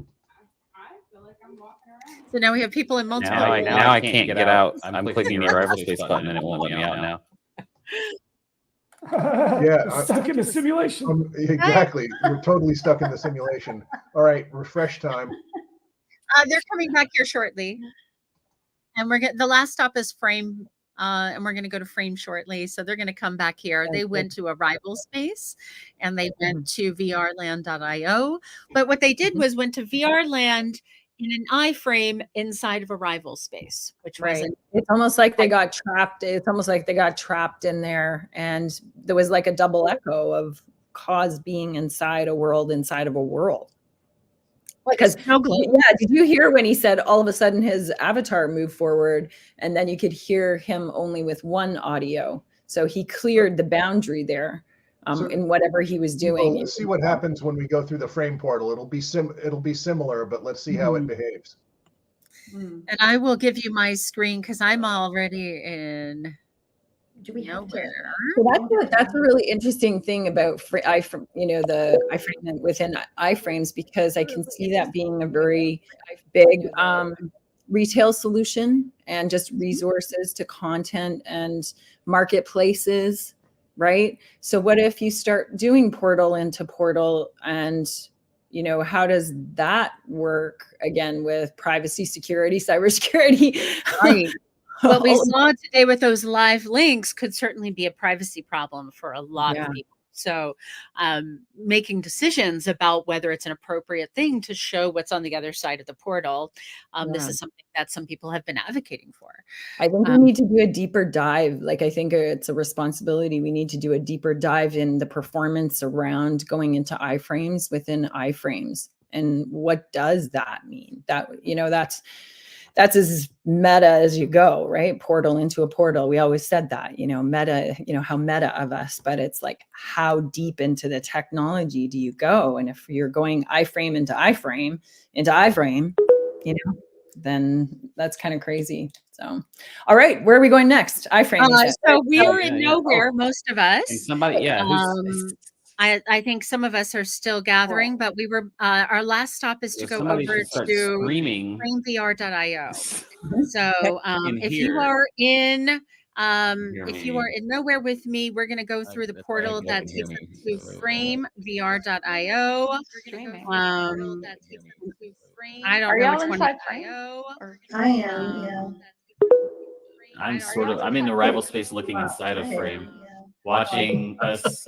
I feel like I'm walking around. So now we have people in multiple. Now I can't get out. I'm clicking the arrival space button and it won't let me out now. Yeah, Stuck in a simulation. Exactly. You're totally stuck in the simulation. All right, refresh time. They're coming back here shortly, and the last stop is Frame, and we're going to go to Frame shortly. So they're going to come back here. They went to Arrival Space, and they went to vrland.io. But what they did was went to VR Land in an iframe inside of Arrival Space, which was It's almost like they got trapped. It's almost like they got trapped in there, and there was like a double echo of Cause being inside a world inside of a world. Because did you hear when he said all of a sudden his avatar moved forward and then you could hear him only with one audio? So he cleared the boundary there in whatever he was doing. Let's see what happens when we go through the frame portal. It'll be similar, but let's see how it behaves. And I will give you my screen because I'm already in Do we have to? So that's a really interesting thing about the iframe within iframes, because I can see that being a very big retail solution and just resources to content and marketplaces, right? So what if you start doing portal into portal, and how does that work again with privacy, security, cybersecurity? Right. What we saw today with those live links could certainly be a privacy problem for a lot of people. So making decisions about whether it's an appropriate thing to show what's on the other side of the portal. This is something that some people have been advocating for. I think we need to do a deeper dive. Like, I think it's a responsibility. We need to do a deeper dive in the performance around going into iframes within iframes. And what does that mean? That's as meta as you go, right? Portal into a portal. We always said that, meta, how meta of us, but it's like, how deep into the technology do you go? And if you're going iframe into iframe, then that's kind of crazy. So, all right, where are we going next? iframe. So we were in nowhere, most of us. And somebody, I think some of us are still gathering, but we were our last stop is to go over to framevr.io. So if you are in nowhere with me, we're going to go through the portal that takes us to framevr.io. I don't know which one. I am. Yeah. I'm in the rival space looking inside of frame, watching us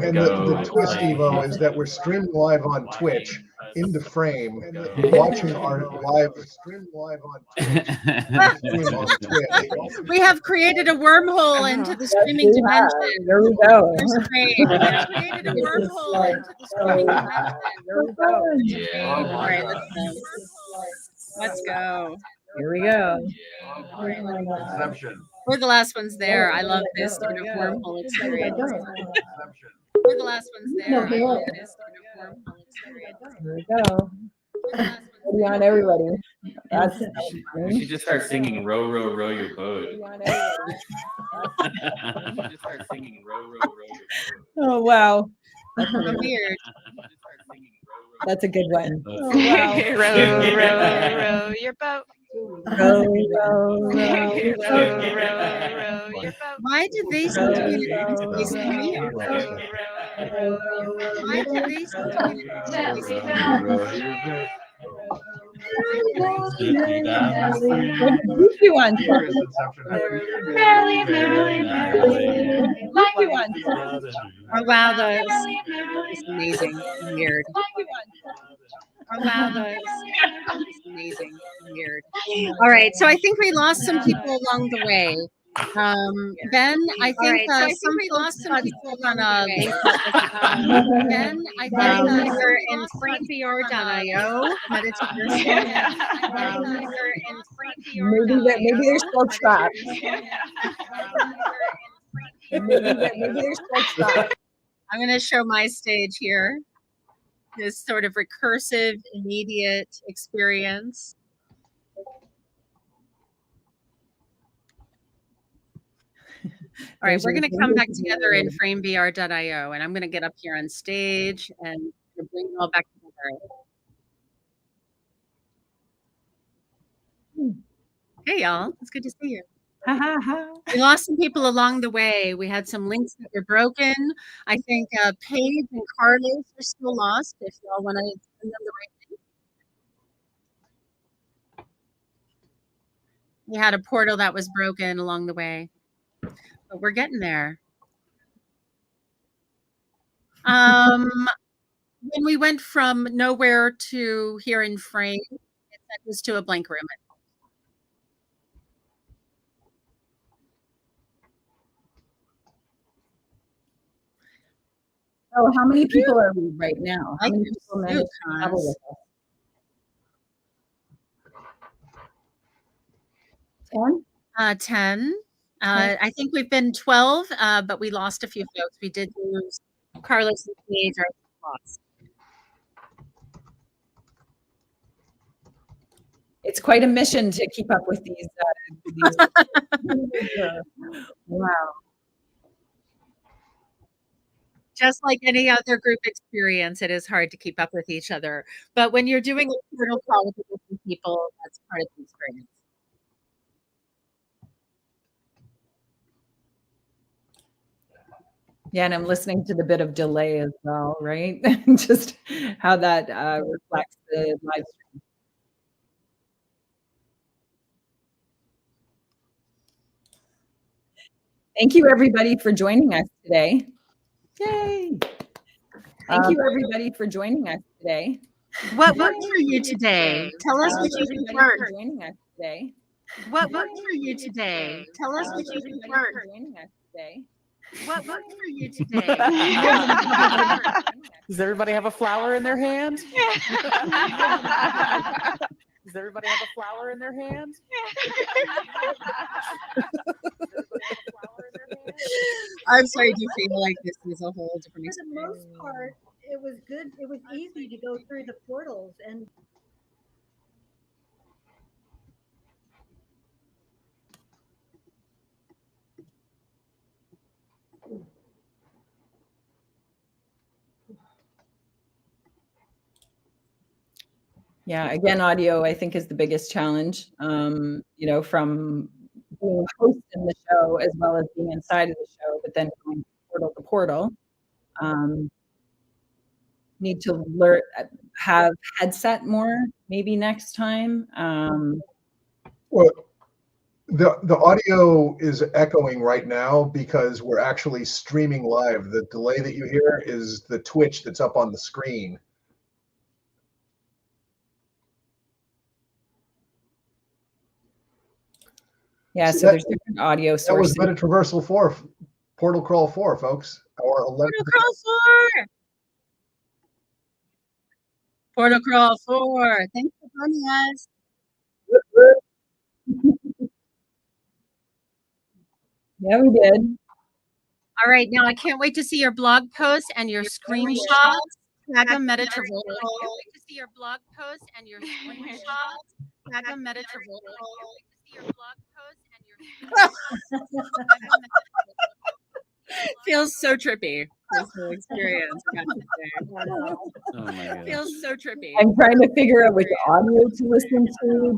And go. the twist, Evo, is that we're streaming live on Twitch into frame, watching our live stream live on Twitch. We have created a wormhole into the streaming dimension. There we go. We have created a wormhole into the streaming dimension. There we go. All right, let's go. Here we go. We're the last ones there. I love this sort of wormhole experience. We're the last ones there. I love this sort of wormhole experience. Here we go. Ready on, everybody. We should just start singing "Row, row, row your boat." We should just start singing "Row, row, row your boat." Oh wow. That's weird. That's a good one. Oh, wow. Row, row, row your boat. Row, row, row, row your boat. Why did they seem to be in a space to me? Why did they seem to be in a space to me? What did you want? Oh wow, that's amazing. Weird. Oh wow, that's amazing. Weird. All right, so I think we lost some people along the way. Ben, I think some lost some people on a link. Ben, I think we're in framevr.io. Maybe they're still trapped. Maybe they're still trapped. I'm going to show my stage here. This sort of recursive, immediate experience. All right, we're going to come back together in framevr.io, and I'm going to get up here on stage and bring you all back together. Hey, y'all. It's good to see you. We lost some people along the way. We had some links that were broken. I think Paige and Carlos are still lost, if y'all want to send them the right link. We had a portal that was broken along the way. But we're getting there. When we went from nowhere to here in frame, it sent us to a blank room. Oh, how many people are we right now? How many people managed to travel with us? 10. I think we've been 12, but we lost a few folks. We did lose Carlos and Paige are lost. It's quite a mission to keep up with these. Wow. Just like any other group experience, it is hard to keep up with each other. But when you're doing a portal call with different people, that's part of the experience. Yeah, and I'm listening to the bit of delay as well, right? Just how that reflects the live stream. Thank you, everybody, for joining us today. Yay! Thank you, everybody, for joining us today. What worked for you today? Tell us what you preferred. For joining us today. What worked for you today? Tell us what you preferred. For joining us today. What worked for you today? Does everybody have a flower in their hand? Does everybody have a flower in their hand? I'm sorry, do you feel like this is a whole different For the most part, it was good. It was easy to go through the portals and Yeah, again, audio, I think, is the biggest challenge, from being a host in the show as well as being inside of the show, but then going portal to portal. Need to learn, have headset more maybe next time. Well, the audio is echoing right now because we're actually streaming live. The delay that you hear is the Twitch that's up on the screen. Yeah, so there's different audio sources. That was MetaTr 4, Portal Crawl 4, folks. Or 11. Portal Crawl 4. Portal Crawl 4. Thanks for joining us. Yeah, we did. All right, now I can't wait to see your blog post and your screenshots. Tag them MetaTr. I can't wait to see your blog post and your screenshots. Tag them MetaTr. I can't wait to see your blog post and your Feels so trippy. This whole experience. I got to say. Oh my God. Feels so trippy. I'm trying to figure out which audio to listen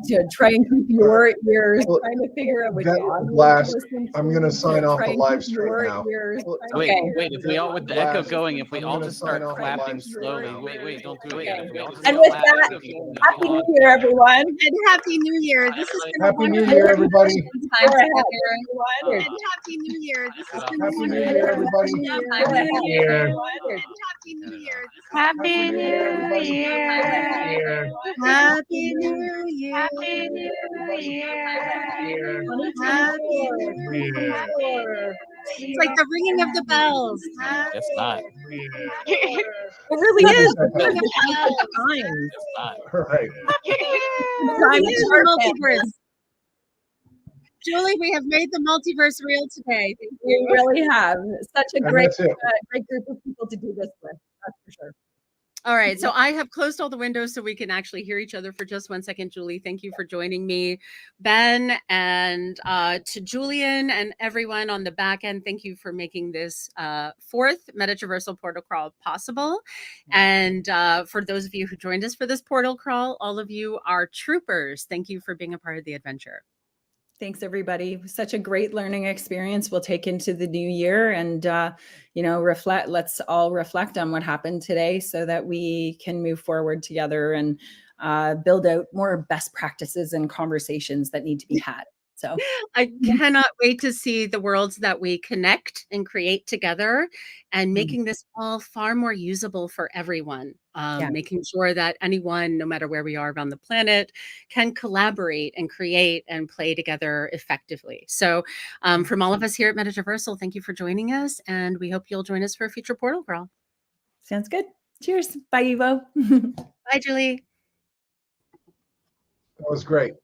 to try and keep your ears. Trying to figure out which audio Blast. to listen to. I'm going to sign off the live stream your now. ears. Wait, Okay. wait, if we all, with the echo Blast. going, if we I'm all gonna just start sign off the clapping live stream slowly. now. Wait, don't do it yet. If we all just And start with that, clapping, Happy New Year, everyone. And Happy New Year. This has been a Happy New wonderful Year, everybody. time Go ahead, together. And Happy New Year. This has been a Happy New wonderful Year, everybody. Happy New Year. Year. And Happy New Year. Happy New Year. Happy New Year. Happy New Year. Happy New Year. It's like the ringing of the bells. Guess not. It really is. Ring of bells. Guess not. All right. Time is the multiverse. Julie, we have made the multiverse real today. Thank We you. really have such a And great, that's it. great group of people to do this with. That's for sure. All right, so I have closed all the windows so we can actually hear each other for just 1 second. Julie, thank you for joining me. Ben, and to Julian and everyone on the back end, thank you for making this fourth MetaTr portal crawl possible. And for those of you who joined us for this portal crawl, all of you are troopers. Thank you for being a part of the adventure. Thanks, everybody. Such a great learning experience we'll take into the new year and, reflect. Let's all reflect on what happened today so that we can move forward together and build out more best practices and conversations that need to be had. So I cannot wait to see the worlds that we connect and create together and making this all far more usable for everyone. Making sure that anyone, no matter where we are around the planet, can collaborate and create and play together effectively. So from all of us here at MetaTr, thank you for joining us. And we hope you'll join us for a future portal crawl. Sounds good. Cheers. Bye, Evo. Bye, Julie. That was great.